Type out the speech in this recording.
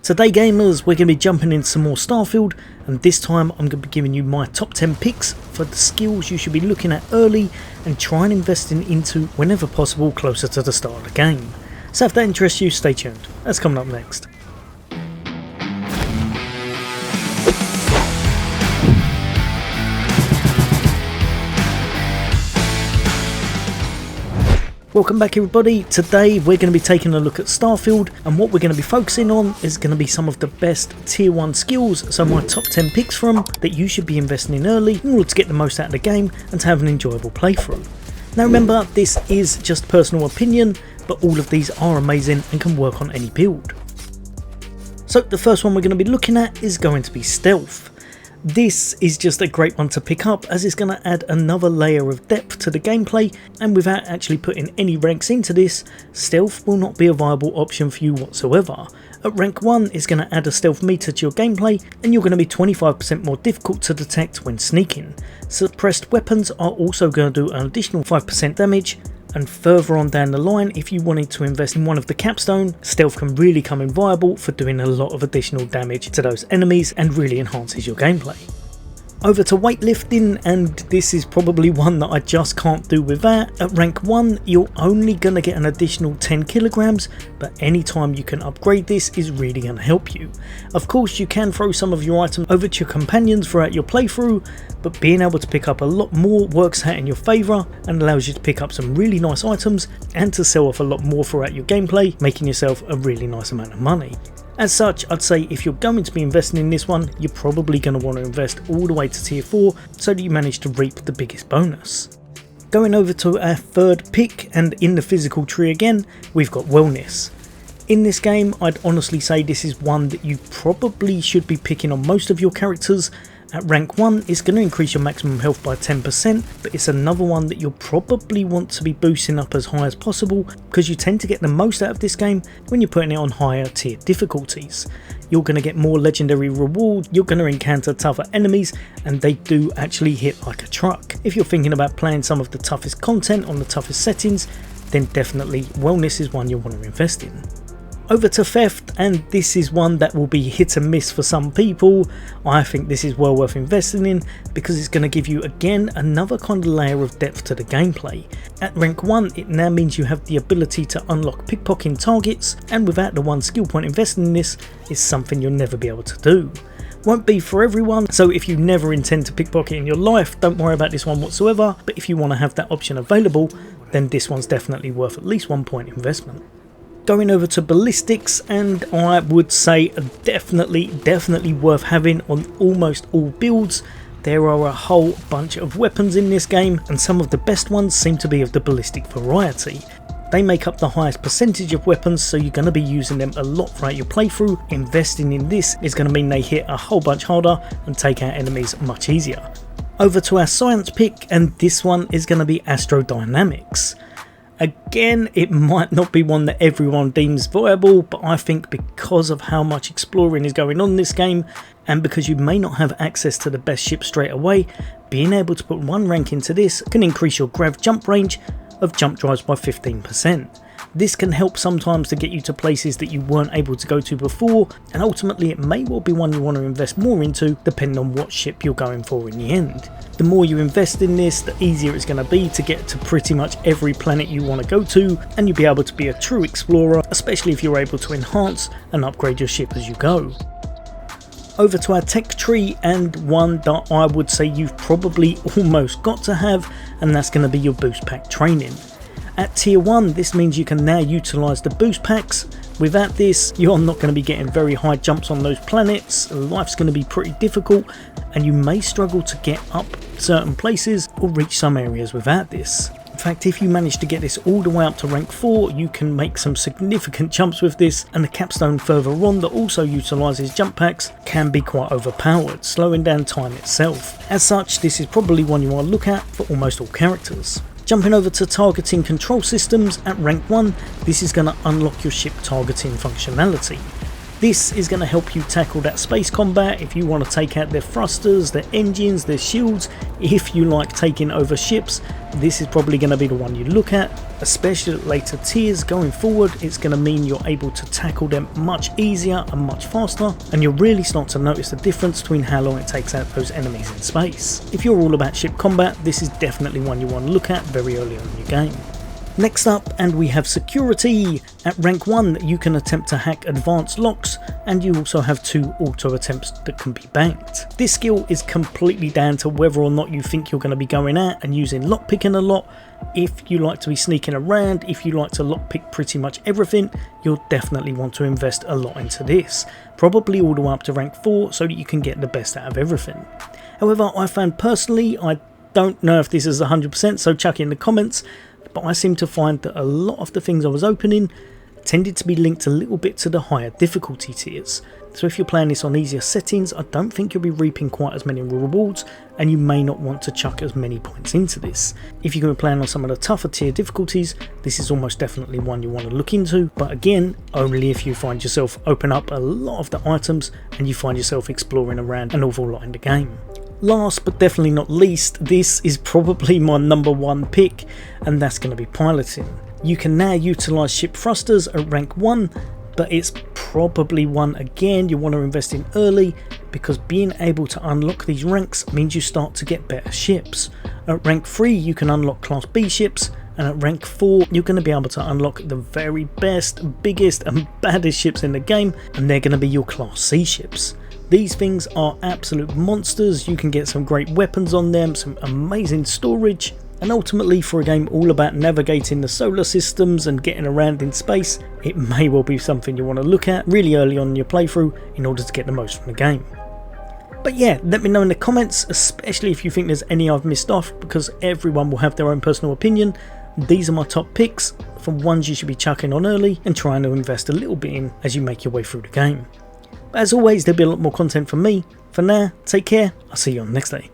Today gamers, we're going to be jumping into some more Starfield, and this time I'm going to be giving you my top 10 picks for the skills you should be looking at early and try and investing into whenever possible closer to the start of the game. So if that interests you, stay tuned. That's coming up next. Welcome back everybody. Today we're going to be taking a look at Starfield, and what we're going to be focusing on is going to be some of the best tier 1 skills, so my top 10 picks from that you should be investing in early in order to get the most out of the game and to have an enjoyable playthrough. Now remember, this is just personal opinion, but all of these are amazing and can work on any build. So the first one we're going to be looking at is going to be Stealth. This is just a great one to pick up, as it's going to add another layer of depth to the gameplay, and without actually putting any ranks into this, stealth will not be a viable option for you whatsoever. At rank 1 it's going to add a stealth meter to your gameplay, and you're going to be 25% more difficult to detect when sneaking. Suppressed weapons are also going to do an additional 5% damage, and further on down the line, if you wanted to invest in one of the capstone, stealth can really come in viable for doing a lot of additional damage to those enemies and really enhances your gameplay. Over to weightlifting, and this is probably one that I just can't do without. At rank 1 you're only going to get an additional 10 kilograms, but anytime you can upgrade this is really going to help you. Of course you can throw some of your items over to your companions throughout your playthrough, but being able to pick up a lot more works out in your favour and allows you to pick up some really nice items and to sell off a lot more throughout your gameplay, making yourself a really nice amount of money. As such, I'd say if you're going to be investing in this one, you're probably going to want to invest all the way to tier 4 so that you manage to reap the biggest bonus. Going over to our third pick, and in the physical tree again, we've got Wellness. In this game, I'd honestly say this is one that you probably should be picking on most of your characters. At rank 1 it's going to increase your maximum health by 10%, but it's another one that you'll probably want to be boosting up as high as possible, because you tend to get the most out of this game when you're putting it on higher tier difficulties. You're going to get more legendary reward, you're going to encounter tougher enemies, and they do actually hit like a truck. If you're thinking about playing some of the toughest content on the toughest settings, then definitely Wellness is one you'll want to invest in. Over to Theft, and this is one that will be hit and miss for some people. I think this is well worth investing in because it's going to give you again another kind of layer of depth to the gameplay. At rank 1 it now means you have the ability to unlock pickpocketing targets, and without the one skill point investing in this is something you'll never be able to do. Won't be for everyone, so if you never intend to pickpocket in your life, don't worry about this one whatsoever, but if you want to have that option available, then this one's definitely worth at least 1 point investment. Going over to Ballistics, and I would say definitely worth having on almost all builds. There are a whole bunch of weapons in this game, and some of the best ones seem to be of the ballistic variety. They make up the highest percentage of weapons, so you're going to be using them a lot throughout your playthrough. Investing in this is going to mean they hit a whole bunch harder and take out enemies much easier. Over to our science pick, and this one is going to be Astrodynamics. Again, it might not be one that everyone deems viable, but I think because of how much exploring is going on in this game, and because you may not have access to the best ship straight away, being able to put one rank into this can increase your grav jump range of jump drives by 15%. This can help sometimes to get you to places that you weren't able to go to before, and ultimately it may well be one you want to invest more into depending on what ship you're going for in the end. The more you invest in this, the easier it's going to be to get to pretty much every planet you want to go to, and you'll be able to be a true explorer, especially if you're able to enhance and upgrade your ship as you go. Over to our tech tree, and one that I would say you've probably almost got to have, and that's going to be your boost pack training. At tier 1 this means you can now utilise the boost packs. Without this you're not going to be getting very high jumps on those planets, life's going to be pretty difficult, and you may struggle to get up certain places or reach some areas without this. In fact, if you manage to get this all the way up to rank 4, you can make some significant jumps with this, and the capstone further on that also utilises jump packs can be quite overpowered, slowing down time itself. As such, this is probably one you want to look at for almost all characters. Jumping over to targeting control systems, at rank 1 this is going to unlock your ship targeting functionality. This is going to help you tackle that space combat if you want to take out their thrusters, their engines, their shields. If you like taking over ships, this is probably going to be the one you look at, especially at later tiers going forward. It's going to mean you're able to tackle them much easier and much faster, and you'll really start to notice the difference between how long it takes out those enemies in space. If you're all about ship combat, this is definitely one you want to look at very early on in your game. Next up, and we have security. At rank 1 you can attempt to hack advanced locks, and you also have 2 auto attempts that can be banked. This skill is completely down to whether or not you think you're going to be going out and using lockpicking a lot. If you like to be sneaking around, if you like to lockpick pretty much everything, you'll definitely want to invest a lot into this. Probably all the way up to rank 4 so that you can get the best out of everything. However, I found personally, I don't know if this is 100%, so chuck it in the comments, but I seem to find that a lot of the things I was opening tended to be linked a little bit to the higher difficulty tiers. So if you're playing this on easier settings, I don't think you'll be reaping quite as many rewards, and you may not want to chuck as many points into this. If you're going to be playing on some of the tougher tier difficulties, this is almost definitely one you want to look into, but again, only if you find yourself open up a lot of the items and you find yourself exploring around an awful lot in the game. Last but definitely not least, this is probably my number 1 pick, and that's going to be piloting. You can now utilise ship thrusters at rank 1, but it's probably one again you want to invest in early, because being able to unlock these ranks means you start to get better ships. At rank 3 you can unlock class B ships, and at rank 4 you're going to be able to unlock the very best, biggest and baddest ships in the game, and they're going to be your class C ships. These things are absolute monsters. You can get some great weapons on them, some amazing storage, and ultimately for a game all about navigating the solar systems and getting around in space, it may well be something you want to look at really early on in your playthrough in order to get the most from the game. But yeah, let me know in the comments, especially if you think there's any I've missed off, because everyone will have their own personal opinion. These are my top picks from ones you should be chucking on early and trying to invest a little bit in as you make your way through the game. But as always, there'll be a lot more content from me. For now, take care, I'll see you on the next day.